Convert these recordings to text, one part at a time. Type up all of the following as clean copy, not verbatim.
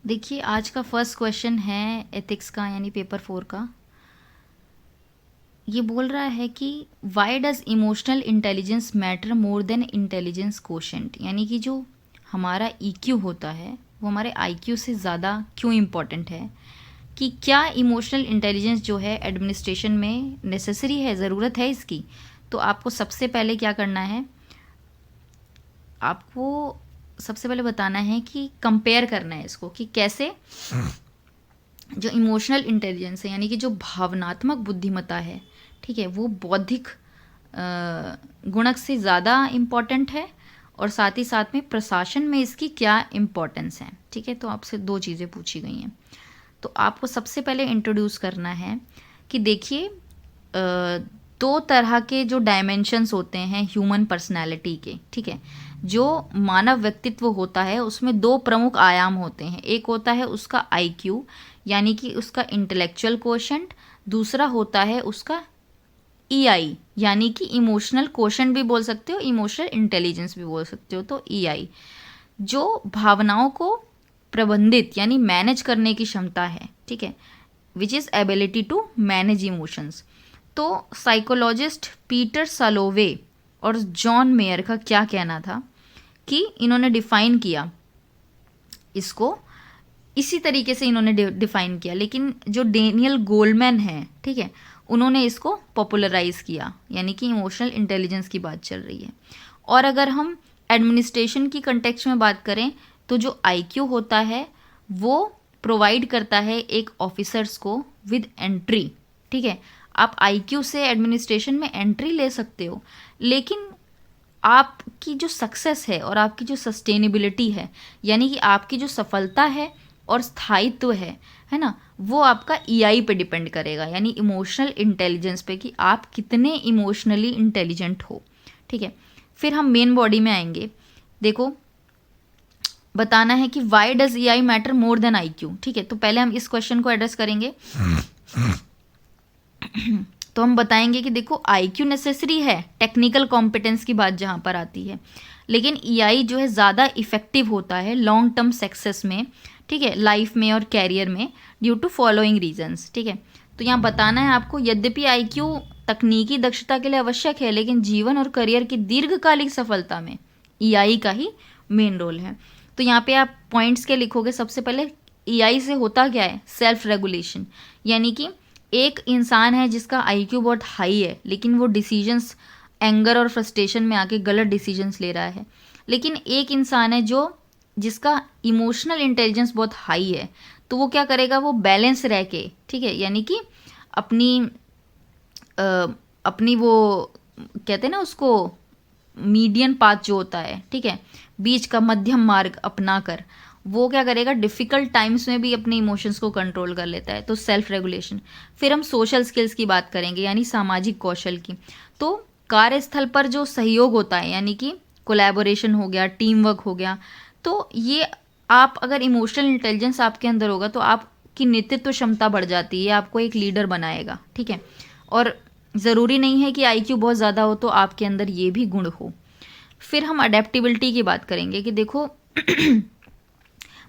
देखिए, आज का फर्स्ट क्वेश्चन है एथिक्स का, यानी पेपर 4 का। ये बोल रहा है कि why does emotional intelligence matter more than intelligence quotient, यानी कि जो हमारा ईक्यू होता है वो हमारे आईक्यू से ज़्यादा क्यों इम्पॉर्टेंट है। कि क्या इमोशनल इंटेलिजेंस जो है एडमिनिस्ट्रेशन में नेसेसरी है, ज़रूरत है इसकी। तो आपको सबसे पहले क्या करना है, आपको सबसे पहले बताना है कि कंपेयर करना है इसको, कि कैसे जो इमोशनल इंटेलिजेंस है, यानी कि जो भावनात्मक बुद्धिमत्ता है, ठीक है, वो बौद्धिक गुणक से ज़्यादा इम्पॉर्टेंट है, और साथ ही साथ में प्रशासन में इसकी क्या इम्पोर्टेंस है। ठीक है, तो आपसे दो चीज़ें पूछी गई हैं। तो आपको सबसे पहले इंट्रोड्यूस करना है कि देखिए, दो तरह के जो डायमेंशंस होते हैं ह्यूमन पर्सनैलिटी के, ठीक है, जो मानव व्यक्तित्व होता है उसमें दो प्रमुख आयाम होते हैं। एक होता है उसका आईक्यू, यानी कि उसका इंटेलेक्चुअल कोशेंट। दूसरा होता है उसका ईआई, यानी कि इमोशनल कोशेंट भी बोल सकते हो, इमोशनल इंटेलिजेंस भी बोल सकते हो। तो ईआई जो भावनाओं को प्रबंधित यानी मैनेज करने की क्षमता है, ठीक है, which is ability to manage emotions. तो साइकोलॉजिस्ट पीटर सालोवे और जॉन मेयर का क्या कहना था कि इन्होंने डिफाइन किया इसको, इसी तरीके से इन्होंने डिफाइन किया, लेकिन जो डेनियल गोलमैन है, ठीक है, उन्होंने इसको पॉपुलराइज किया, यानी कि इमोशनल इंटेलिजेंस की बात चल रही है। और अगर हम एडमिनिस्ट्रेशन की कंटेक्स्ट में बात करें तो जो आईक्यू होता है वो प्रोवाइड करता है एक ऑफिसर्स को विद एंट्री। ठीक है, आप आईक्यू से एडमिनिस्ट्रेशन में एंट्री ले सकते हो, लेकिन आपकी जो सक्सेस है और आपकी जो सस्टेनेबिलिटी है, यानी कि आपकी जो सफलता है और स्थायित्व है ना, वो आपका ईआई पे डिपेंड करेगा, यानी इमोशनल इंटेलिजेंस पे, कि आप कितने इमोशनली इंटेलिजेंट हो। ठीक है, फिर हम मेन बॉडी में आएंगे। देखो, बताना है कि why does EI matter more than IQ. ठीक है, तो पहले हम इस क्वेश्चन को एड्रेस करेंगे। तो हम बताएंगे कि देखो, आईक्यू नेसेसरी है टेक्निकल कॉम्पिटेंस की बात जहाँ पर आती है, लेकिन ईआई जो है ज़्यादा इफेक्टिव होता है लॉन्ग टर्म सक्सेस में, ठीक है, लाइफ में और कैरियर में, ड्यू टू फॉलोइंग रीजंस। ठीक है, तो यहाँ बताना है आपको, यद्यपि आईक्यू तकनीकी दक्षता के लिए आवश्यक है, लेकिन जीवन और करियर की दीर्घकालिक सफलता में ईआई का ही मेन रोल है। तो यहाँ पे आप पॉइंट्स के लिखोगे। सबसे पहले ईआई से होता क्या है, सेल्फ रेगुलेशन, यानी कि एक इंसान है जिसका आईक्यू बहुत हाई है, लेकिन वो डिसीजंस एंगर और फ्रस्ट्रेशन में आके गलत डिसीजंस ले रहा है। लेकिन एक इंसान है जो जिसका इमोशनल इंटेलिजेंस बहुत हाई है, तो वो क्या करेगा, वो बैलेंस रह के, ठीक है, यानी कि अपनी अपनी वो कहते हैं ना उसको, मीडियन पाथ जो होता है, ठीक है, बीच का मध्यम मार्ग अपना कर वो क्या करेगा, डिफ़िकल्ट टाइम्स में भी अपने इमोशंस को कंट्रोल कर लेता है। तो सेल्फ रेगुलेशन। फिर हम सोशल स्किल्स की बात करेंगे, यानी सामाजिक कौशल की। तो कार्यस्थल पर जो सहयोग होता है, यानी कि कोलैबोरेशन हो गया, टीम वर्क हो गया, तो ये आप अगर इमोशनल इंटेलिजेंस आपके अंदर होगा तो आपकी नेतृत्व क्षमता बढ़ जाती है, आपको एक लीडर बनाएगा। ठीक है, और ज़रूरी नहीं है कि आईक्यू बहुत ज़्यादा हो तो आपके अंदर ये भी गुण हो। फिर हम अडेप्टिबिलिटी की बात करेंगे कि देखो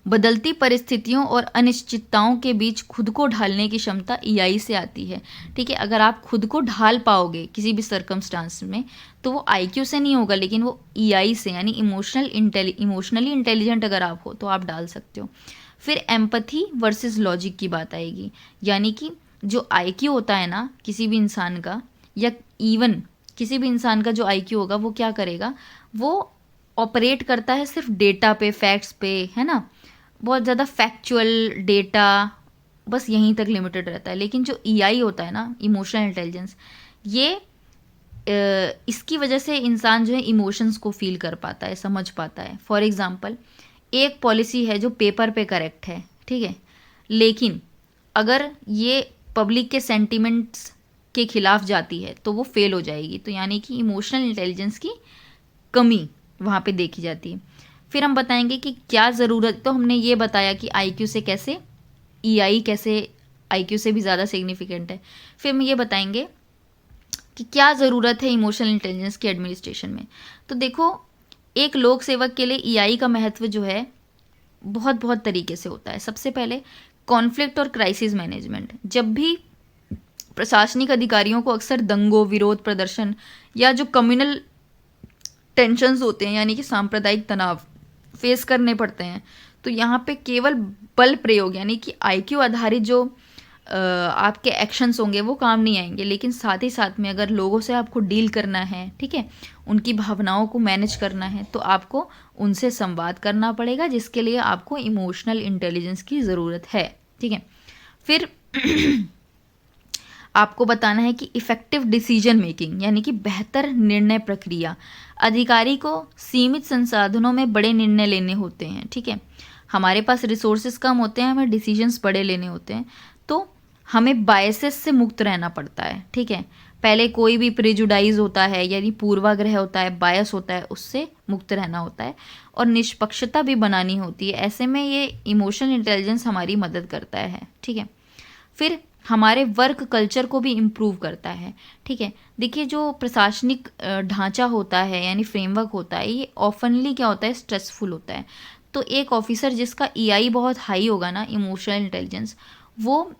बदलती परिस्थितियों और अनिश्चितताओं के बीच खुद को ढालने की क्षमता ईआई से आती है। ठीक है, अगर आप खुद को ढाल पाओगे किसी भी सर्कमस्टांस में तो वो आईक्यू से नहीं होगा, लेकिन वो ईआई से, यानी इमोशनली इंटेलिजेंट अगर आप हो तो आप डाल सकते हो। फिर एम्पथी वर्सेस लॉजिक की बात आएगी, यानी कि जो आईक्यू होता है ना किसी भी इंसान का, या इवन किसी भी इंसान का जो आईक्यू होगा वो क्या करेगा, वो ऑपरेट करता है सिर्फ डेटा पे, फैक्ट्स पे, है ना, बहुत ज़्यादा फैक्चुअल डेटा, बस यहीं तक लिमिटेड रहता है। लेकिन जो ईआई होता है ना, इमोशनल इंटेलिजेंस, ये इसकी वजह से इंसान जो है इमोशंस को फील कर पाता है, समझ पाता है। फॉर एग्जांपल, एक पॉलिसी है जो पेपर पे करेक्ट है, ठीक है, लेकिन अगर ये पब्लिक के सेंटिमेंट्स के खिलाफ जाती है तो वो फेल हो जाएगी। तो यानी कि इमोशनल इंटेलिजेंस की कमी वहाँ पे देखी जाती है। फिर हम बताएंगे कि क्या ज़रूरत, तो हमने ये बताया कि आईक्यू से कैसे ईआई कैसे आईक्यू से भी ज़्यादा सिग्निफिकेंट है। फिर हम ये बताएंगे कि क्या ज़रूरत है इमोशनल इंटेलिजेंस की एडमिनिस्ट्रेशन में। तो देखो, एक लोक सेवक के लिए ईआई का महत्व जो है बहुत बहुत तरीके से होता है। सबसे पहले कॉन्फ्लिक्ट और क्राइसिस मैनेजमेंट। जब भी प्रशासनिक अधिकारियों को अक्सर दंगों, विरोध प्रदर्शन या जो कम्युनल टेंशन्स होते हैं यानी कि सांप्रदायिक तनाव फेस करने पड़ते हैं, तो यहाँ पे केवल बल प्रयोग यानी कि आईक्यू आधारित जो आपके एक्शंस होंगे वो काम नहीं आएंगे, लेकिन साथ ही साथ में अगर लोगों से आपको डील करना है, ठीक है, उनकी भावनाओं को मैनेज करना है, तो आपको उनसे संवाद करना पड़ेगा, जिसके लिए आपको इमोशनल इंटेलिजेंस की ज़रूरत है। ठीक है, फिर आपको बताना है कि इफ़ेक्टिव डिसीजन मेकिंग यानी कि बेहतर निर्णय प्रक्रिया। अधिकारी को सीमित संसाधनों में बड़े निर्णय लेने होते हैं। ठीक है, हमारे पास रिसोर्सेज कम होते हैं, हमें डिसीजंस बड़े लेने होते हैं, तो हमें बायसेस से मुक्त रहना पड़ता है। ठीक है, पहले कोई भी प्रेजुडाइज होता है यानी पूर्वाग्रह होता है, बायस होता है, उससे मुक्त रहना होता है और निष्पक्षता भी बनानी होती है। ऐसे में ये इमोशनल इंटेलिजेंस हमारी मदद करता है। ठीक है, फिर हमारे वर्क कल्चर को भी इम्प्रूव करता है। ठीक है, देखिए जो प्रशासनिक ढांचा होता है यानी फ्रेमवर्क होता है, ये ऑफनली क्या होता है, स्ट्रेसफुल होता है। तो एक ऑफिसर जिसका ईआई बहुत हाई होगा ना, इमोशनल इंटेलिजेंस, वो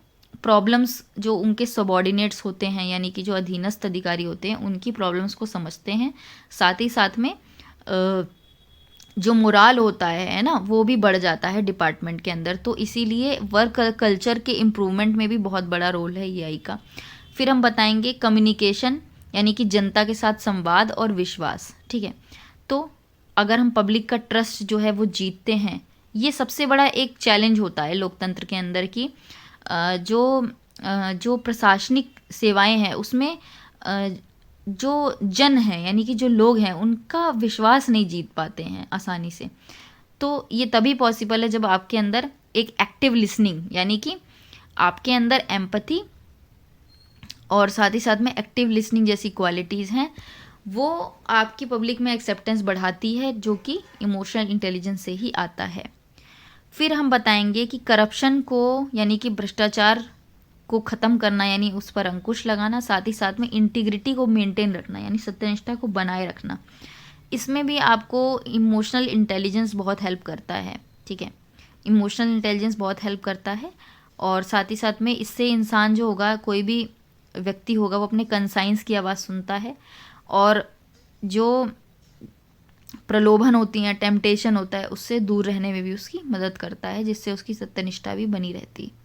प्रॉब्लम्स जो उनके सबॉर्डिनेट्स होते हैं यानी कि जो अधीनस्थ अधिकारी होते हैं उनकी प्रॉब्लम्स को समझते हैं, साथ ही साथ में जो मोराल होता है ना, वो भी बढ़ जाता है डिपार्टमेंट के अंदर। तो इसीलिए वर्क कल्चर के इम्प्रूवमेंट में भी बहुत बड़ा रोल है ईआई का। फिर हम बताएंगे कम्युनिकेशन यानी कि जनता के साथ संवाद और विश्वास। ठीक है, तो अगर हम पब्लिक का ट्रस्ट जो है वो जीतते हैं, ये सबसे बड़ा एक चैलेंज होता है लोकतंत्र के अंदर की जो प्रशासनिक सेवाएं हैं उसमें जो जन हैं यानी कि जो लोग हैं उनका विश्वास नहीं जीत पाते हैं आसानी से। तो ये तभी पॉसिबल है जब आपके अंदर एक एक्टिव लिसनिंग यानी कि आपके अंदर एम्पैथी और साथ ही साथ में एक्टिव लिसनिंग जैसी क्वालिटीज़ हैं, वो आपकी पब्लिक में एक्सेप्टेंस बढ़ाती है, जो कि इमोशनल इंटेलिजेंस से ही आता है। फिर हम बताएंगे कि करप्शन को यानी कि भ्रष्टाचार को ख़त्म करना यानी उस पर अंकुश लगाना, साथ ही साथ में इंटीग्रिटी को मेंटेन रखना यानी सत्यनिष्ठा को बनाए रखना, इसमें भी आपको इमोशनल इंटेलिजेंस बहुत हेल्प करता है। ठीक है, इमोशनल इंटेलिजेंस बहुत हेल्प करता है और साथ ही साथ में इससे इंसान जो होगा, कोई भी व्यक्ति होगा, वो अपने कंसाइंस की आवाज़ सुनता है और जो प्रलोभन होती हैं, टेम्पटेशन होता है, उससे दूर रहने में भी उसकी मदद करता है, जिससे उसकी सत्यनिष्ठा भी बनी रहती है।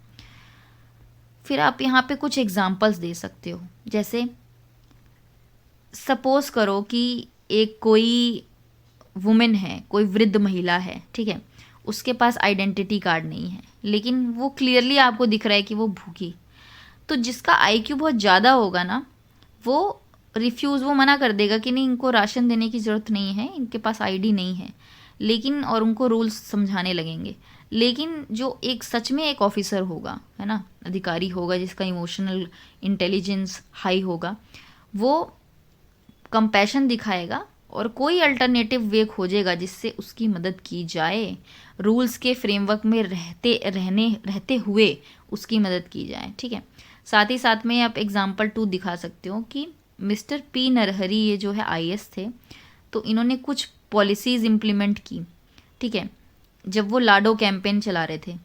फिर आप यहाँ पे कुछ एग्जाम्पल्स दे सकते हो, जैसे सपोज करो कि एक कोई वुमेन है, कोई वृद्ध महिला है, ठीक है, उसके पास आइडेंटिटी कार्ड नहीं है, लेकिन वो क्लियरली आपको दिख रहा है कि वो भूखी। तो जिसका आईक्यू बहुत ज़्यादा होगा ना, वो वो मना कर देगा कि नहीं, इनको राशन देने की ज़रूरत नहीं है, इनके पास आईडी नहीं है, लेकिन और उनको रूल्स समझाने लगेंगे। लेकिन जो एक सच में एक ऑफिसर होगा, है ना, अधिकारी होगा जिसका इमोशनल इंटेलिजेंस हाई होगा, वो कंपैशन दिखाएगा और कोई अल्टरनेटिव वे खोजेगा जिससे उसकी मदद की जाए, रूल्स के फ्रेमवर्क में रहते हुए उसकी मदद की जाए। ठीक है, साथ ही साथ में आप एग्जाम्पल 2 दिखा सकते हो कि मिस्टर पी नरहरी, ये जो है आईएएस थे, तो इन्होंने कुछ पॉलिसीज़ इम्प्लीमेंट की। ठीक है, जब वो लाडो कैंपेन चला रहे थे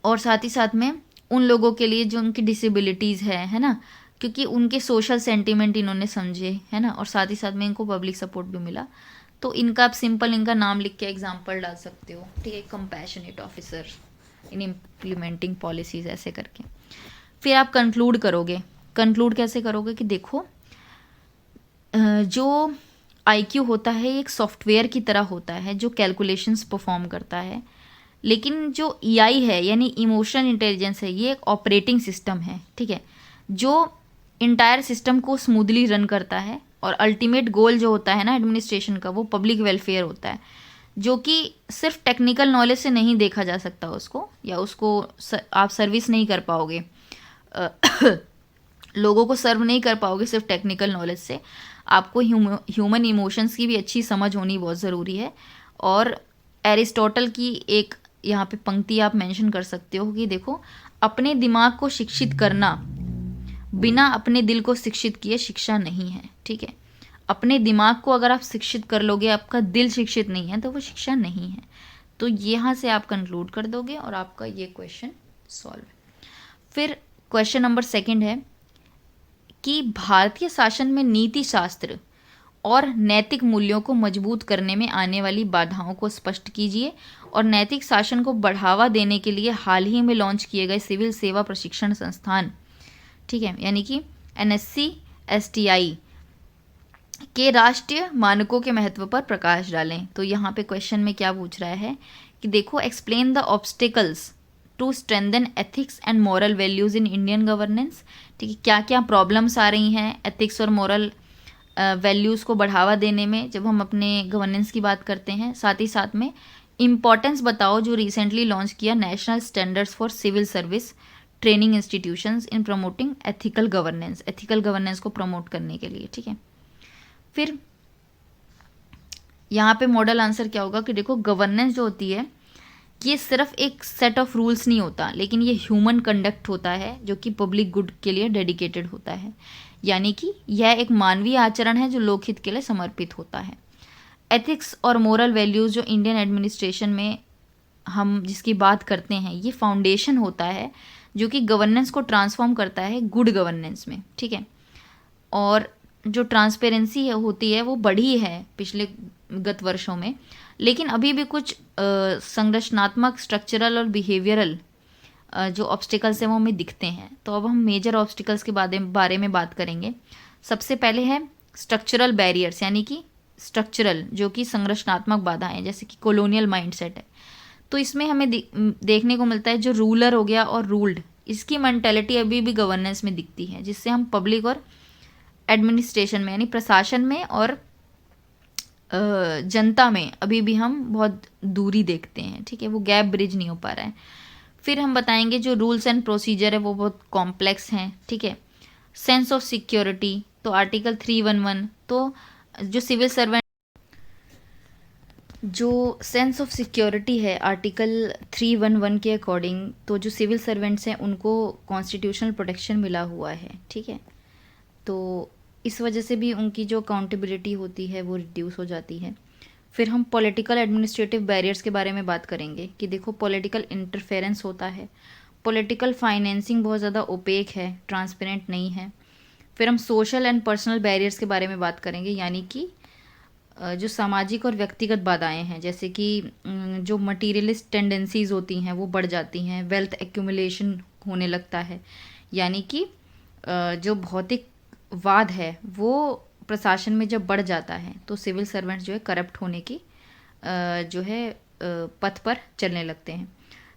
और साथ ही साथ में उन लोगों के लिए जो उनकी डिसेबिलिटीज़ है ना, क्योंकि उनके सोशल सेंटीमेंट इन्होंने समझे, है ना, और साथ ही साथ में इनको पब्लिक सपोर्ट भी मिला। तो इनका आप सिंपल इनका नाम लिख के एग्जाम्पल डाल सकते हो। ठीक है, compassionate officer in implementing policies, ऐसे करके। फिर आप कंक्लूड करोगे। कंक्लूड कैसे करोगे कि देखो, जो आईक्यू होता है एक सॉफ्टवेयर की तरह होता है जो कैलकुलेशंस परफॉर्म करता है, लेकिन जो ईआई है यानी इमोशनल इंटेलिजेंस है, ये एक ऑपरेटिंग सिस्टम है। ठीक है, जो इंटायर सिस्टम को स्मूथली रन करता है और अल्टीमेट गोल जो होता है ना एडमिनिस्ट्रेशन का, वो पब्लिक वेलफेयर होता है, जो कि सिर्फ टेक्निकल नॉलेज से नहीं देखा जा सकता उसको, या उसको आप सर्विस नहीं कर पाओगे, लोगों को सर्व नहीं कर पाओगे सिर्फ टेक्निकल नॉलेज से। आपको ह्यूमन इमोशंस की भी अच्छी समझ होनी बहुत ज़रूरी है। और एरिस्टोटल की एक यहाँ पे पंक्ति आप मेंशन कर सकते हो कि देखो, अपने दिमाग को शिक्षित करना बिना अपने दिल को शिक्षित किए शिक्षा नहीं है। ठीक है, अपने दिमाग को अगर आप शिक्षित कर लोगे, आपका दिल शिक्षित नहीं है, तो वो शिक्षा नहीं है। तो यहाँ से आप कंक्लूड कर दोगे और आपका ये क्वेश्चन सॉल्व है। फिर क्वेश्चन नंबर 2 है कि भारतीय शासन में नीति शास्त्र और नैतिक मूल्यों को मजबूत करने में आने वाली बाधाओं को स्पष्ट कीजिए और नैतिक शासन को बढ़ावा देने के लिए हाल ही में लॉन्च किए गए सिविल सेवा प्रशिक्षण संस्थान, ठीक है, यानी कि NSC STI के राष्ट्रीय मानकों के महत्व पर प्रकाश डालें। तो यहाँ पे क्वेश्चन में क्या पूछ रहा है कि देखो, explain the obstacles to strengthen ethics and moral values in Indian governance, ठीक है, क्या क्या प्रॉब्लम्स आ रही हैं एथिक्स और मॉरल वैल्यूज़ को बढ़ावा देने में जब हम अपने गवर्नेंस की बात करते हैं। साथ ही साथ में इम्पॉर्टेंस बताओ जो रिसेंटली लॉन्च किया national standards for civil service training institutions in promoting ethical governance को प्रमोट करने के लिए, ठीक है। फिर यहाँ पे मॉडल आंसर क्या होगा कि देखो, गवर्नेंस जो होती है ये सिर्फ एक सेट ऑफ रूल्स नहीं होता, लेकिन ये ह्यूमन कंडक्ट होता है जो कि पब्लिक गुड के लिए डेडिकेटेड होता है, यानी कि यह एक मानवीय आचरण है जो लोकहित के लिए समर्पित होता है। एथिक्स और मोरल वैल्यूज़ जो इंडियन एडमिनिस्ट्रेशन में हम जिसकी बात करते हैं, ये फाउंडेशन होता है जो कि गवर्नेंस को ट्रांसफॉर्म करता है गुड गवर्नेंस में, ठीक है। और जो ट्रांसपेरेंसी होती है वो बढ़ी है पिछले गत वर्षों में, लेकिन अभी भी कुछ संरचनात्मक, स्ट्रक्चरल और बिहेवियरल जो ऑब्स्टिकल्स हैं वो हमें दिखते हैं। तो अब हम मेजर ऑब्स्टिकल्स के बारे में बात करेंगे। सबसे पहले है स्ट्रक्चरल बैरियर्स, यानी कि स्ट्रक्चरल जो कि संरचनात्मक बाधाएं, जैसे कि कॉलोनियल माइंडसेट है। तो इसमें हमें देखने को मिलता है जो रूलर हो गया और रूल्ड, इसकी मेंटालिटी अभी भी गवर्नेंस में दिखती है, जिससे हम पब्लिक और एडमिनिस्ट्रेशन में यानी प्रशासन में और जनता में अभी भी हम बहुत दूरी देखते हैं, ठीक है, वो गैप ब्रिज नहीं हो पा रहा है। फिर हम बताएंगे जो रूल्स एंड प्रोसीजर है वो बहुत कॉम्प्लेक्स हैं, ठीक है। सेंस ऑफ सिक्योरिटी, तो आर्टिकल 311, तो जो सिविल सर्वेंट जो सेंस ऑफ सिक्योरिटी है आर्टिकल 311 के अकॉर्डिंग, तो जो सिविल सर्वेंट्स हैं उनको कॉन्स्टिट्यूशनल प्रोटेक्शन मिला हुआ है, ठीक है। तो इस वजह से भी उनकी जो अकाउंटेबिलिटी होती है वो रिड्यूस हो जाती है। फिर हम पॉलिटिकल एडमिनिस्ट्रेटिव बैरियर्स के बारे में बात करेंगे कि देखो, पॉलिटिकल इंटरफेरेंस होता है, पॉलिटिकल फाइनेंसिंग बहुत ज़्यादा ओपेक है, ट्रांसपेरेंट नहीं है। फिर हम सोशल एंड पर्सनल बैरियर्स के बारे में बात करेंगे, यानी कि जो सामाजिक और व्यक्तिगत बाधाएं हैं, जैसे कि जो मटीरियलिस्ट टेंडेंसीज होती हैं वो बढ़ जाती हैं, वेल्थ एक्यूमुलेशन होने लगता है, यानी कि जो भौतिक वाद है वो प्रशासन में जब बढ़ जाता है तो सिविल सर्वेंट्स जो है करप्ट होने की जो है पथ पर चलने लगते हैं।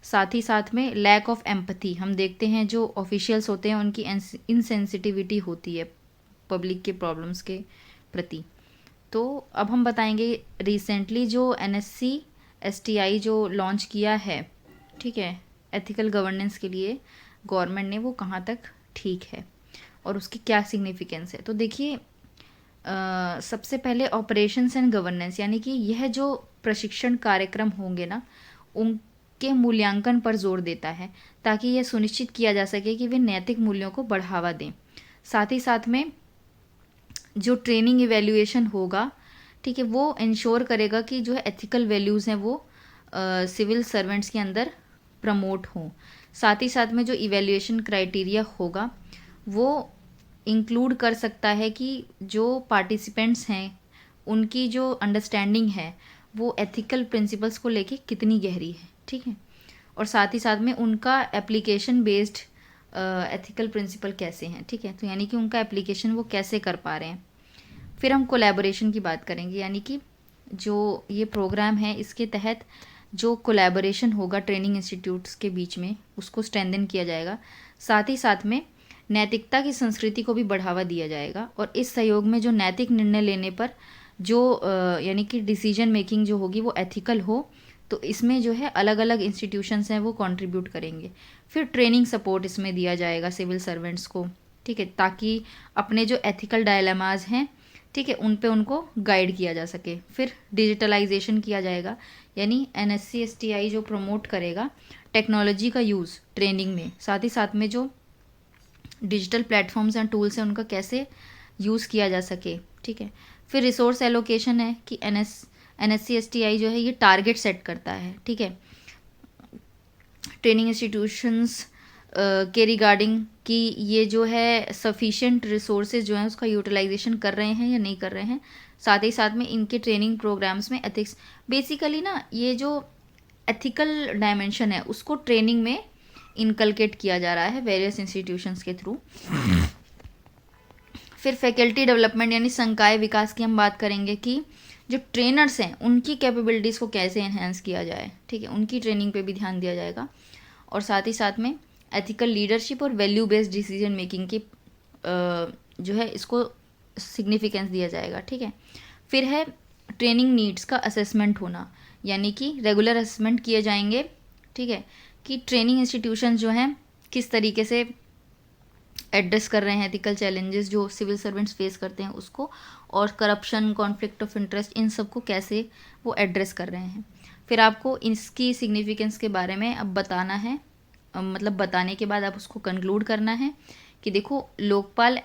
साथ ही साथ में लैक ऑफ एम्पैथी हम देखते हैं, जो ऑफिशियल्स होते हैं उनकी इनसेंसिटिविटी होती है पब्लिक के प्रॉब्लम्स के प्रति। तो अब हम बताएंगे रिसेंटली जो NSC STI जो लॉन्च किया है, ठीक है, एथिकल गवर्नेंस के लिए गवर्नमेंट ने, वो कहाँ तक ठीक है और उसकी क्या सिग्निफिकेंस है। तो देखिए, सबसे पहले ऑपरेशंस एंड गवर्नेंस, यानी कि यह जो प्रशिक्षण कार्यक्रम होंगे ना, उनके मूल्यांकन पर जोर देता है ताकि यह सुनिश्चित किया जा सके कि वे नैतिक मूल्यों को बढ़ावा दें। साथ ही साथ में जो ट्रेनिंग इवैल्यूएशन होगा, ठीक है, वो इंश्योर करेगा कि जो है एथिकल वैल्यूज़ हैं वो सिविल सर्वेंट्स के अंदर प्रमोट हों। साथ ही साथ में जो इवैल्यूएशन क्राइटेरिया होगा वो इंक्लूड कर सकता है कि जो पार्टिसिपेंट्स हैं उनकी जो अंडरस्टैंडिंग है वो एथिकल प्रिंसिपल्स को लेके कितनी गहरी है, ठीक है, और साथ ही साथ में उनका एप्लीकेशन बेस्ड एथिकल प्रिंसिपल कैसे हैं, ठीक है, तो यानी कि उनका एप्लीकेशन वो कैसे कर पा रहे हैं। फिर हम कोलैबोरेशन की बात करेंगे, यानी कि जो ये प्रोग्राम है इसके तहत जो कोलैबोरेशन होगा ट्रेनिंग इंस्टीट्यूट्स के बीच में उसको स्ट्रेंथन किया जाएगा। साथ ही साथ में नैतिकता की संस्कृति को भी बढ़ावा दिया जाएगा और इस सहयोग में जो नैतिक निर्णय लेने पर जो यानी कि डिसीजन मेकिंग जो होगी वो एथिकल हो, तो इसमें जो है अलग अलग इंस्टीट्यूशंस हैं वो कंट्रीब्यूट करेंगे। फिर ट्रेनिंग सपोर्ट इसमें दिया जाएगा सिविल सर्वेंट्स को, ठीक है, ताकि अपने जो एथिकल डायलेमाज हैं, ठीक है, उन पे उनको गाइड किया जा सके। फिर डिजिटलाइजेशन किया जाएगा, यानी NSC STI जो प्रमोट करेगा टेक्नोलॉजी का यूज़ ट्रेनिंग में, साथ ही साथ में जो डिजिटल प्लेटफॉर्म्स एंड टूल्स हैं उनका कैसे यूज़ किया जा सके, ठीक है। फिर रिसोर्स एलोकेशन है कि NSC-STI जो है ये टारगेट सेट करता है, ठीक है, ट्रेनिंग इंस्टीट्यूशंस के रिगार्डिंग कि ये जो है सफिशिएंट रिसोर्सेज जो हैं उसका यूटिलाइजेशन कर रहे हैं या नहीं कर रहे हैं। साथ ही साथ में इनके ट्रेनिंग प्रोग्राम्स में एथिक्स, बेसिकली ना ये जो एथिकल डायमेंशन है उसको ट्रेनिंग में इनकलकेट किया जा रहा है वेरियस इंस्टीट्यूशंस के थ्रू। फिर फैकल्टी डेवलपमेंट यानी संकाय विकास की हम बात करेंगे कि जो ट्रेनर्स हैं उनकी कैपेबिलिटीज़ को कैसे एनहेंस किया जाए, ठीक है, उनकी ट्रेनिंग पे भी ध्यान दिया जाएगा। और साथ ही साथ में एथिकल लीडरशिप और वैल्यू बेस्ड डिसीजन मेकिंग की जो है इसको सिग्निफिकेंस दिया जाएगा, ठीक है। फिर है ट्रेनिंग नीड्स का असेसमेंट होना, यानी कि रेगुलर असेसमेंट किए जाएंगे, ठीक है, कि ट्रेनिंग इंस्टीट्यूशन जो हैं किस तरीके से एड्रेस कर रहे हैं एथिकल चैलेंजेस जो सिविल सर्वेंट्स फेस करते हैं उसको, और करप्शन, कॉन्फ्लिक्ट ऑफ इंटरेस्ट, इन सब को कैसे वो एड्रेस कर रहे हैं। फिर आपको इसकी सिग्निफिकेंस के बारे में अब बताना है, मतलब बताने के बाद आप उसको कंक्लूड करना है कि देखो लोकपाल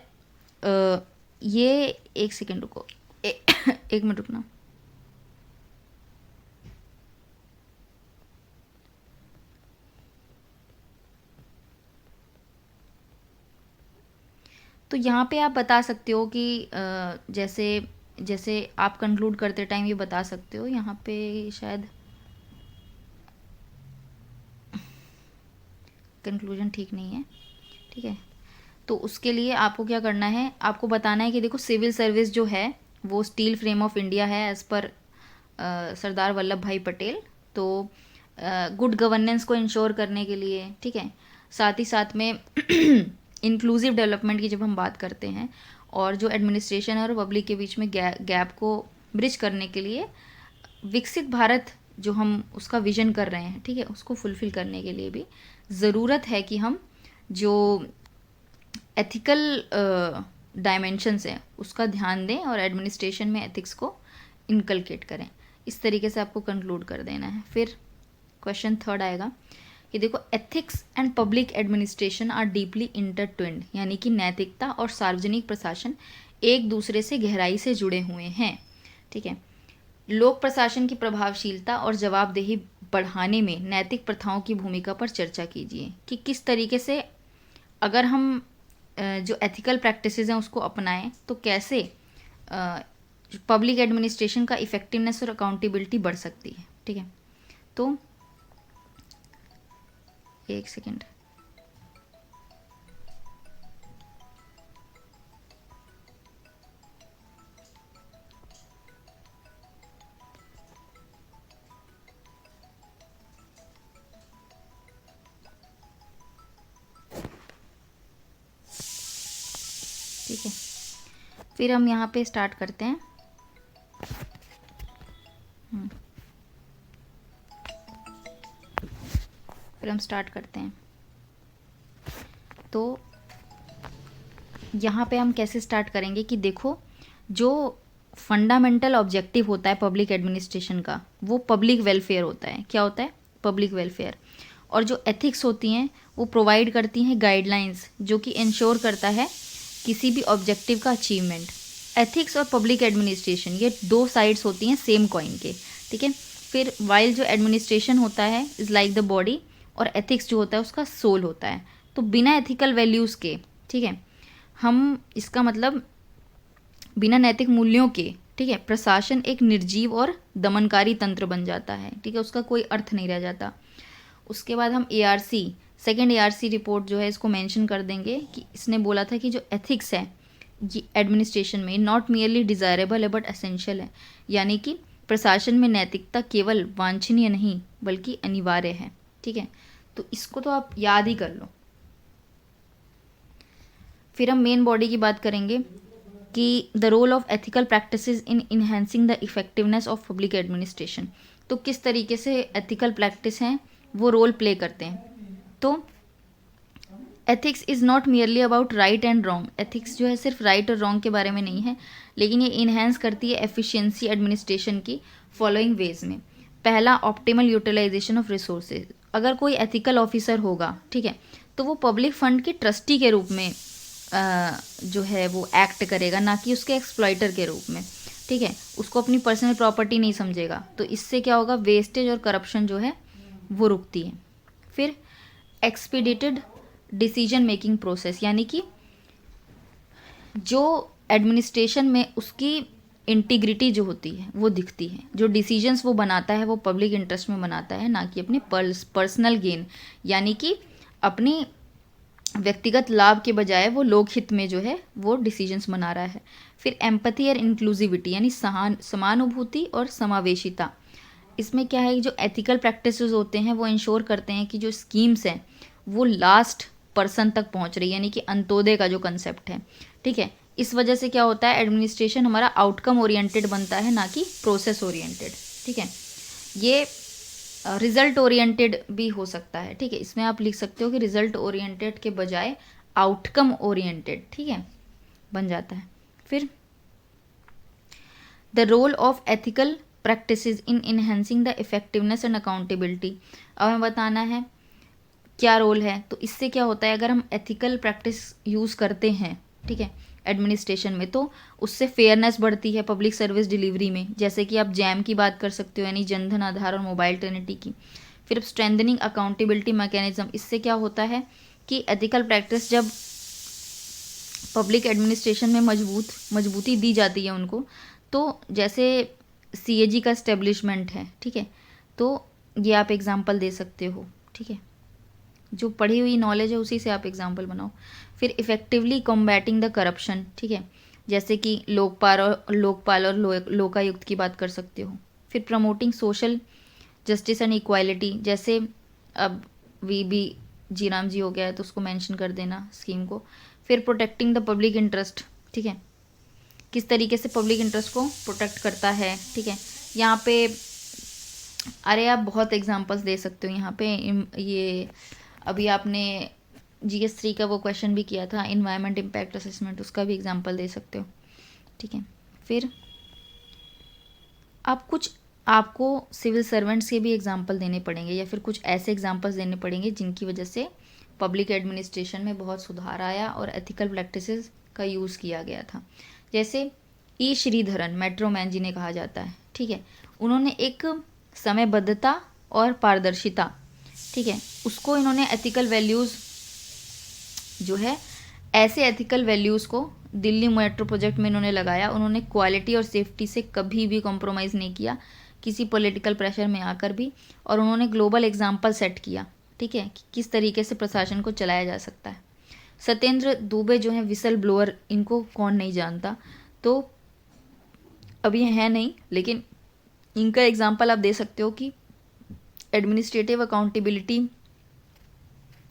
ये एक सेकेंड रुको, एक मिनट रुकना। तो यहाँ पे आप बता सकते हो कि जैसे जैसे आप कंक्लूड करते टाइम ये बता सकते हो, यहाँ पे शायद कंक्लूजन ठीक नहीं है, ठीक है। तो उसके लिए आपको क्या करना है, आपको बताना है कि देखो सिविल सर्विस जो है वो स्टील फ्रेम ऑफ इंडिया है एज़ पर सरदार वल्लभ भाई पटेल। तो गुड गवर्नेंस को इंश्योर करने के लिए, ठीक है, साथ ही साथ में इंक्लूसिव डेवलपमेंट की जब हम बात करते हैं और जो एडमिनिस्ट्रेशन और पब्लिक के बीच में गैप को ब्रिज करने के लिए विकसित भारत जो हम उसका विजन कर रहे हैं, ठीक है, उसको फुलफ़िल करने के लिए भी ज़रूरत है कि हम जो एथिकल डायमेंशंस हैं उसका ध्यान दें और एडमिनिस्ट्रेशन में एथिक्स को इनकलकेट करें। इस तरीके से आपको कंक्लूड कर देना है। फिर क्वेश्चन थर्ड आएगा कि देखो ethics and public administration are deeply intertwined, यानी कि नैतिकता और सार्वजनिक प्रशासन एक दूसरे से गहराई से जुड़े हुए हैं, ठीक है। लोक प्रशासन की प्रभावशीलता और जवाबदेही बढ़ाने में नैतिक प्रथाओं की भूमिका पर चर्चा कीजिए कि किस तरीके से अगर हम जो एथिकल प्रैक्टिसेस हैं उसको अपनाएं तो कैसे पब्लिक एडमिनिस्ट्रेशन का इफ़ेक्टिवनेस और अकाउंटेबिलिटी बढ़ सकती है, ठीक है। तो एक सेकेंड, ठीक है। फिर हम यहाँ पे स्टार्ट करते हैं। फिर हम स्टार्ट करते हैं। तो यहाँ पे हम कैसे स्टार्ट करेंगे कि देखो जो फंडामेंटल ऑब्जेक्टिव होता है पब्लिक एडमिनिस्ट्रेशन का वो पब्लिक वेलफेयर होता है। क्या होता है? Public welfare. और जो एथिक्स होती हैं वो प्रोवाइड करती हैं गाइडलाइंस जो कि इंश्योर करता है किसी भी ऑब्जेक्टिव का अचीवमेंट। एथिक्स और पब्लिक एडमिनिस्ट्रेशन ये दो साइड्स होती हैं सेम कॉइन के, ठीक है। फिर वाइल जो एडमिनिस्ट्रेशन होता है इज़ लाइक द बॉडी और एथिक्स जो होता है उसका सोल होता है। तो बिना एथिकल वैल्यूज़ के, ठीक है, हम इसका मतलब बिना नैतिक मूल्यों के, ठीक है, प्रशासन एक निर्जीव और दमनकारी तंत्र बन जाता है, ठीक है, उसका कोई अर्थ नहीं रह जाता। उसके बाद हम ARC सेकेंड ARC रिपोर्ट जो है इसको मेंशन कर देंगे कि इसने बोला था कि जो एथिक्स है ये एडमिनिस्ट्रेशन में नॉट मियरली डिज़ायरेबल है बट एसेंशियल है, यानी कि प्रशासन में नैतिकता केवल वांछनीय नहीं बल्कि अनिवार्य है, ठीक है। तो इसको तो आप याद ही कर लो। फिर हम मेन बॉडी की बात करेंगे कि the role of ethical practices in enhancing the effectiveness of public administration. तो किस तरीके से एथिकल प्रैक्टिस हैं वो रोल प्ले करते हैं। तो ethics is not merely about right and wrong. Ethics जो है सिर्फ राइट और रॉन्ग के बारे में नहीं है, लेकिन ये इन्हेंस करती है एफिशिएंसी एडमिनिस्ट्रेशन की फॉलोइंग वेज में। पहला, ऑप्टिमल यूटिलाइजेशन ऑफ रिसोर्सेज। अगर कोई एथिकल ऑफिसर होगा, ठीक है, तो वो पब्लिक फंड के ट्रस्टी के रूप में जो है वो एक्ट करेगा, ना कि उसके एक्सप्लॉइटर के रूप में। ठीक है, उसको अपनी पर्सनल प्रॉपर्टी नहीं समझेगा, तो इससे क्या होगा, वेस्टेज और करप्शन जो है वो रुकती है। फिर एक्सपीडिटेड डिसीजन मेकिंग प्रोसेस, यानी कि जो एडमिनिस्ट्रेशन में उसकी इंटीग्रिटी जो होती है वो दिखती है, जो डिसीजंस वो बनाता है वो पब्लिक इंटरेस्ट में बनाता है, ना कि अपनी पर्सनल गेन, यानी कि अपनी व्यक्तिगत लाभ के बजाय वो लोकहित में जो है वो डिसीजंस बना रहा है। फिर एम्पैथी और इंक्लूसिविटी, यानी समानुभूति और समावेशिता। इसमें क्या है, जो एथिकल प्रैक्टिसेस होते हैं वो इंश्योर करते हैं कि जो स्कीम्स हैं वो लास्ट पर्सन तक पहुंच रही है, यानी कि अंत्योदय का जो कंसेप्ट है, ठीक है। इस वजह से क्या होता है, एडमिनिस्ट्रेशन हमारा आउटकम ओरिएंटेड बनता है, ना कि प्रोसेस ओरिएंटेड, ठीक है। ये रिजल्ट ओरिएंटेड भी हो सकता है, ठीक है। इसमें आप लिख सकते हो कि रिजल्ट ओरिएंटेड के बजाय आउटकम ओरिएंटेड, ठीक है, बन जाता है। फिर the role of ethical practices in enhancing the effectiveness and accountability. अब हमें बताना है क्या रोल है। तो इससे क्या होता है, अगर हम एथिकल प्रैक्टिस यूज़ करते हैं, ठीक है, एडमिनिस्ट्रेशन में, तो उससे फेयरनेस बढ़ती है पब्लिक सर्विस डिलीवरी में। जैसे कि आप जैम की बात कर सकते हो, यानी जनधन आधार और मोबाइल ट्रिनिटी की। फिर स्ट्रेंथनिंग अकाउंटेबिलिटी मैकेनिज्म, इससे क्या होता है कि एथिकल प्रैक्टिस जब पब्लिक एडमिनिस्ट्रेशन में मजबूती दी जाती है उनको, तो जैसे CAG का इस्टेब्लिशमेंट है, ठीक है, तो ये आप एग्जाम्पल दे सकते हो, ठीक है, जो पढ़ी हुई नॉलेज है उसी से आप एग्जाम्पल बनाओ। फिर इफेक्टिवली कॉम्बैटिंग द करप्शन, ठीक है, जैसे कि लोकपाल और लोकायुक्त की बात कर सकते हो। फिर promoting social justice and equality, जैसे अब VB जीराम जी हो गया है तो उसको मेंशन कर देना स्कीम को। फिर प्रोटेक्टिंग द पब्लिक इंटरेस्ट, ठीक है, किस तरीके से पब्लिक इंटरेस्ट को प्रोटेक्ट करता है, ठीक है। यहाँ पे अरे आप बहुत एग्जांपल्स दे सकते हो यहाँ पे। ये अभी आपने GS3 का वो क्वेश्चन भी किया था, इन्वायरमेंट इम्पैक्ट असेसमेंट, उसका भी एग्जांपल दे सकते हो, ठीक है। फिर आपको सिविल सर्वेंट्स के भी एग्जांपल देने पड़ेंगे, या फिर कुछ ऐसे एग्जांपल्स देने पड़ेंगे जिनकी वजह से पब्लिक एडमिनिस्ट्रेशन में बहुत सुधार आया और एथिकल प्रैक्टिसेस का यूज़ किया गया था। जैसे E श्रीधरन, मेट्रो मैन जिन्हें कहा जाता है, ठीक है, उन्होंने एक समयबद्धता और पारदर्शिता, ठीक है, उसको इन्होंने एथिकल वैल्यूज़ जो है, ऐसे एथिकल वैल्यूज़ को दिल्ली मेट्रो प्रोजेक्ट में इन्होंने लगाया। उन्होंने क्वालिटी और सेफ्टी से कभी भी कॉम्प्रोमाइज़ नहीं किया, किसी पॉलिटिकल प्रेशर में आकर भी, और उन्होंने ग्लोबल एग्जाम्पल सेट किया, ठीक है, कि किस तरीके से प्रशासन को चलाया जा सकता है। सत्येंद्र दुबे जो है विसल ब्लोअर, इनको कौन नहीं जानता, तो अभी है नहीं, लेकिन इनका एग्जाम्पल आप दे सकते हो कि एडमिनिस्ट्रेटिव अकाउंटेबिलिटी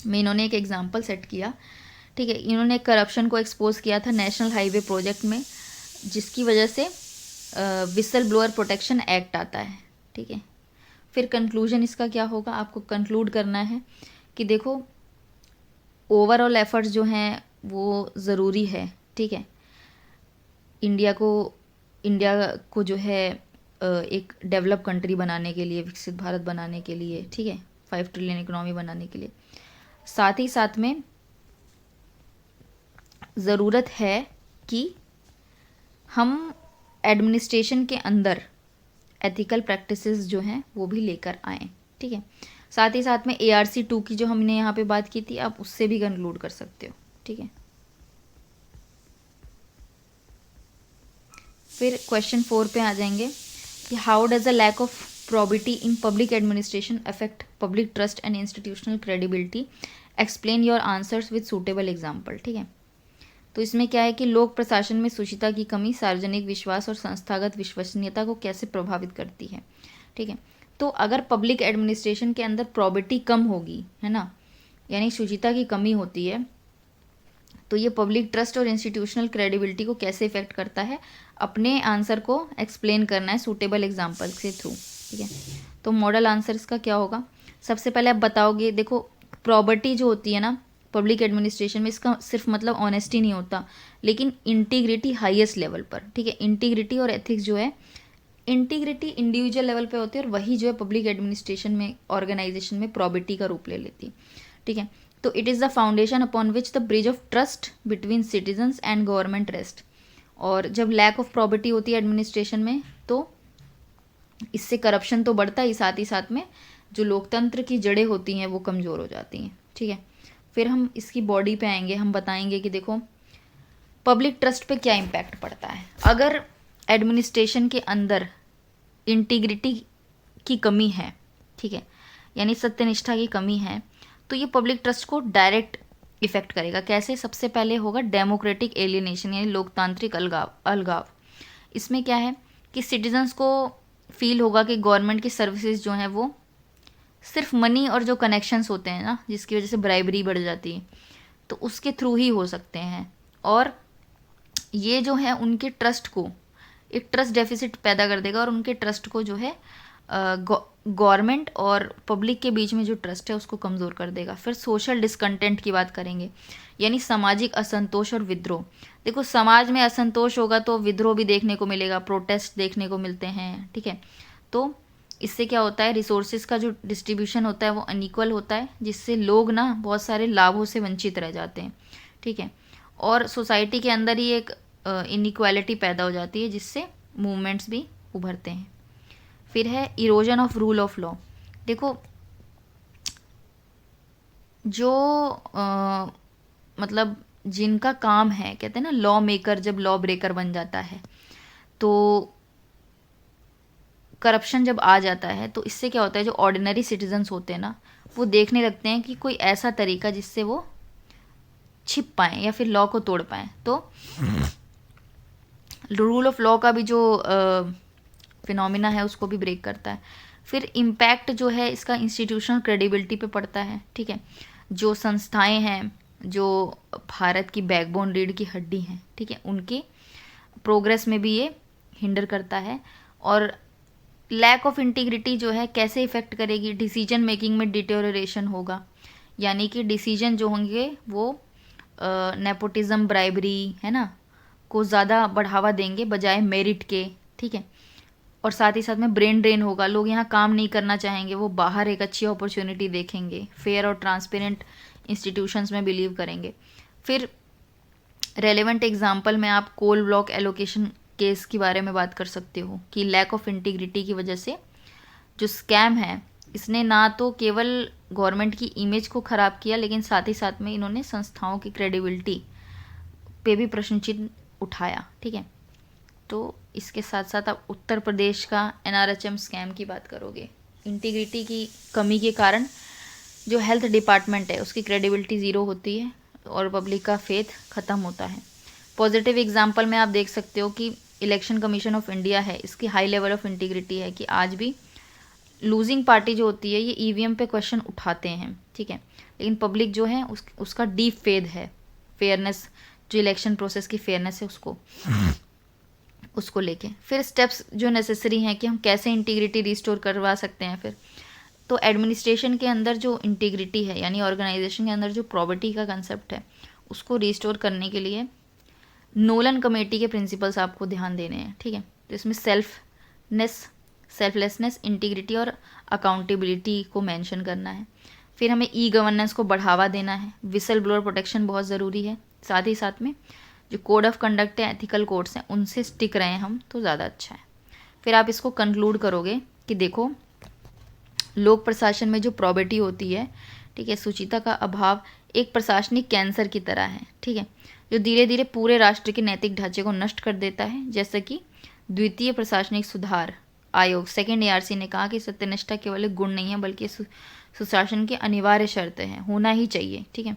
में इन्होंने एक एग्जाम्पल सेट किया, ठीक है। इन्होंने करप्शन को एक्सपोज किया था नेशनल हाईवे प्रोजेक्ट में, जिसकी वजह से विसल ब्लोअर प्रोटेक्शन एक्ट आता है, ठीक है। फिर कंक्लूजन इसका क्या होगा, आपको कंक्लूड करना है कि देखो ओवरऑल एफर्ट्स जो हैं वो ज़रूरी है, ठीक है, इंडिया को जो है एक डेवलप कंट्री बनाने के लिए, विकसित भारत बनाने के लिए, ठीक है, 5 ट्रिलियन इकोनॉमी बनाने के लिए। साथ ही साथ में ज़रूरत है कि हम एडमिनिस्ट्रेशन के अंदर एथिकल प्रैक्टिसेस जो हैं वो भी लेकर आएँ, ठीक है। साथ ही साथ में ARC2 की जो हमने यहाँ पे बात की थी, आप उससे भी कंक्लूड कर सकते हो, ठीक है। फिर क्वेश्चन 4 पे आ जाएंगे कि how does a lack of probity in public administration affect public trust and institutional credibility, explain your answers with suitable example, ठीक है। तो इसमें क्या है कि लोक प्रशासन में सुचिता की कमी सार्वजनिक विश्वास और संस्थागत विश्वसनीयता को कैसे प्रभावित करती है, ठीक है। तो अगर पब्लिक एडमिनिस्ट्रेशन के अंदर प्रॉबिटी कम होगी, है ना, यानी शुचिता की कमी होती है, तो ये पब्लिक ट्रस्ट और इंस्टीट्यूशनल क्रेडिबिलिटी को कैसे इफेक्ट करता है, अपने आंसर को एक्सप्लेन करना है सूटेबल एग्जाम्पल के थ्रू, ठीक है। तो मॉडल आंसर इसका क्या होगा, सबसे पहले आप बताओगे, देखो प्रॉपर्टी जो होती है ना पब्लिक एडमिनिस्ट्रेशन में, इसका सिर्फ मतलब ऑनेस्टी नहीं होता, लेकिन इंटीग्रिटी हाईएस्ट लेवल पर, ठीक है। इंटीग्रिटी और एथिक्स जो है, इंटीग्रिटी इंडिविजुअल लेवल पे होती है और वही जो है पब्लिक एडमिनिस्ट्रेशन में, ऑर्गेनाइजेशन में प्रॉपर्टी का रूप ले लेती है, ठीक है। तो it is the foundation upon which the bridge of trust between citizens and government rest. और जब लैक ऑफ प्रॉबिटी होती है एडमिनिस्ट्रेशन में तो इससे करप्शन तो बढ़ता ही साथ में जो लोकतंत्र की जड़ें होती हैं वो कमज़ोर हो जाती हैं, ठीक है। फिर हम इसकी बॉडी पे आएंगे, हम बताएंगे कि देखो पब्लिक ट्रस्ट पे क्या इम्पैक्ट पड़ता है। अगर एडमिनिस्ट्रेशन के अंदर इंटीग्रिटी की कमी है, ठीक है, यानी सत्यनिष्ठा की कमी है, तो ये पब्लिक ट्रस्ट को डायरेक्ट इफेक्ट करेगा। कैसे? सबसे पहले होगा डेमोक्रेटिक एलियनेशन, यानी लोकतांत्रिक अलगाव। इसमें क्या है कि सिटीजन्स को फील होगा कि गवर्नमेंट की सर्विसेज जो हैं वो सिर्फ मनी और जो कनेक्शंस होते हैं ना, जिसकी वजह से ब्राइबरी बढ़ जाती है, तो उसके थ्रू ही हो सकते हैं। और ये जो है उनके ट्रस्ट को, एक ट्रस्ट डेफिसिट पैदा कर देगा और उनके ट्रस्ट को जो है गवर्नमेंट और पब्लिक के बीच में जो ट्रस्ट है उसको कमज़ोर कर देगा। फिर सोशल डिसकंटेंट की बात करेंगे, यानी सामाजिक असंतोष और विद्रोह। देखो समाज में असंतोष होगा तो विद्रोह भी देखने को मिलेगा, प्रोटेस्ट देखने को मिलते हैं, ठीक है। तो इससे क्या होता है, रिसोर्सेज का जो डिस्ट्रीब्यूशन होता है वो अनइक्वल होता है, जिससे लोग ना बहुत सारे लाभों से वंचित रह जाते हैं, ठीक है। और सोसाइटी के अंदर ही एक इनइक्वालिटी पैदा हो जाती है, जिससे मूवमेंट्स भी उभरते हैं। फिर है erosion of rule of law. देखो जो मतलब जिनका काम है, कहते हैं ना लॉ मेकर जब लॉ ब्रेकर बन जाता है, तो करप्शन जब आ जाता है तो इससे क्या होता है, जो ऑर्डिनरी सिटीजन्स होते हैं ना वो देखने लगते हैं कि कोई ऐसा तरीका जिससे वो छिप पाएँ या फिर लॉ को तोड़ पाएँ। तो रूल ऑफ लॉ का भी जो फिनोमिना है उसको भी ब्रेक करता है। फिर इम्पैक्ट जो है इसका इंस्टीट्यूशनल क्रेडिबिलिटी पे पड़ता है, ठीक है। जो संस्थाएं हैं जो भारत की बैकबोन रीढ़ की हड्डी हैं, ठीक है, उनके प्रोग्रेस में भी ये हिंडर करता है। और लैक ऑफ इंटीग्रिटी जो है कैसे इफ़ेक्ट करेगी, डिसीजन मेकिंग में डिटेरियोरेशन होगा, यानी कि डिसीजन जो होंगे वो नेपोटिज्म, ब्राइबरी है ना को ज़्यादा बढ़ावा देंगे बजाय मेरिट के, ठीक है। और साथ ही साथ में ब्रेन ड्रेन होगा, लोग यहाँ काम नहीं करना चाहेंगे, वो बाहर एक अच्छी अपॉर्चुनिटी देखेंगे, फेयर और ट्रांसपेरेंट इंस्टीट्यूशंस में बिलीव करेंगे। फिर रेलेवेंट एग्जांपल में आप कोल ब्लॉक एलोकेशन केस के बारे में बात कर सकते हो कि लैक ऑफ इंटीग्रिटी की वजह से जो स्कैम है इसने ना तो केवल गवर्नमेंट की इमेज को ख़राब किया, लेकिन साथ ही साथ में इन्होंने संस्थाओं की क्रेडिबिलिटी पे भी प्रश्न चिन्ह उठाया, ठीक है। तो इसके साथ साथ आप उत्तर प्रदेश का NRHM स्कैम की बात करोगे। इंटीग्रिटी की कमी के कारण जो हेल्थ डिपार्टमेंट है उसकी क्रेडिबिलिटी ज़ीरो होती है और पब्लिक का फेथ ख़त्म होता है। पॉजिटिव एग्जांपल में आप देख सकते हो कि इलेक्शन कमीशन ऑफ इंडिया है, इसकी हाई लेवल ऑफ इंटीग्रिटी है कि आज भी लूजिंग पार्टी जो होती है ये EVM पे क्वेश्चन उठाते हैं, ठीक है, लेकिन पब्लिक जो है उसका डीप फेथ है, फेयरनेस, जो इलेक्शन प्रोसेस की फेयरनेस है उसको लेके। फिर स्टेप्स जो नेसेसरी हैं कि हम कैसे इंटीग्रिटी रिस्टोर करवा सकते हैं। फिर तो एडमिनिस्ट्रेशन के अंदर जो इंटीग्रिटी है, यानी ऑर्गेनाइजेशन के अंदर जो प्रॉपर्टी का कंसेप्ट है, उसको रिस्टोर करने के लिए नोलन कमेटी के प्रिंसिपल्स आपको ध्यान देने हैं, ठीक है। तो इसमें सेल्फलेसनेस, इंटीग्रिटी और अकाउंटेबिलिटी को मेंशन करना है। फिर हमें गवर्नेंस को बढ़ावा देना है, विसल ब्लोअर प्रोटेक्शन बहुत ज़रूरी है, साथ ही साथ में जो कोड ऑफ कंडक्ट है, एथिकल कोड्स हैं, उनसे स्टिक रहें हम तो ज़्यादा अच्छा है। फिर आप इसको कंक्लूड करोगे कि देखो लोक प्रशासन में जो प्रॉपर्टी होती है, ठीक है, सुचिता का अभाव एक प्रशासनिक कैंसर की तरह है, ठीक है, जो धीरे धीरे पूरे राष्ट्र के नैतिक ढांचे को नष्ट कर देता है। जैसा कि द्वितीय प्रशासनिक सुधार आयोग सेकेंड ARC ने कहा कि सत्यनिष्ठा केवल एक गुण नहीं है बल्कि सुशासन की अनिवार्य शर्त है, होना ही चाहिए, ठीक है।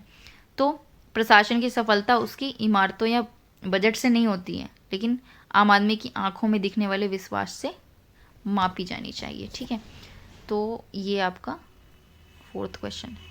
तो प्रशासन की सफलता उसकी इमारतों या बजट से नहीं होती है, लेकिन आम आदमी की आंखों में दिखने वाले विश्वास से मापी जानी चाहिए, ठीक है। तो ये आपका 4th क्वेश्चन है।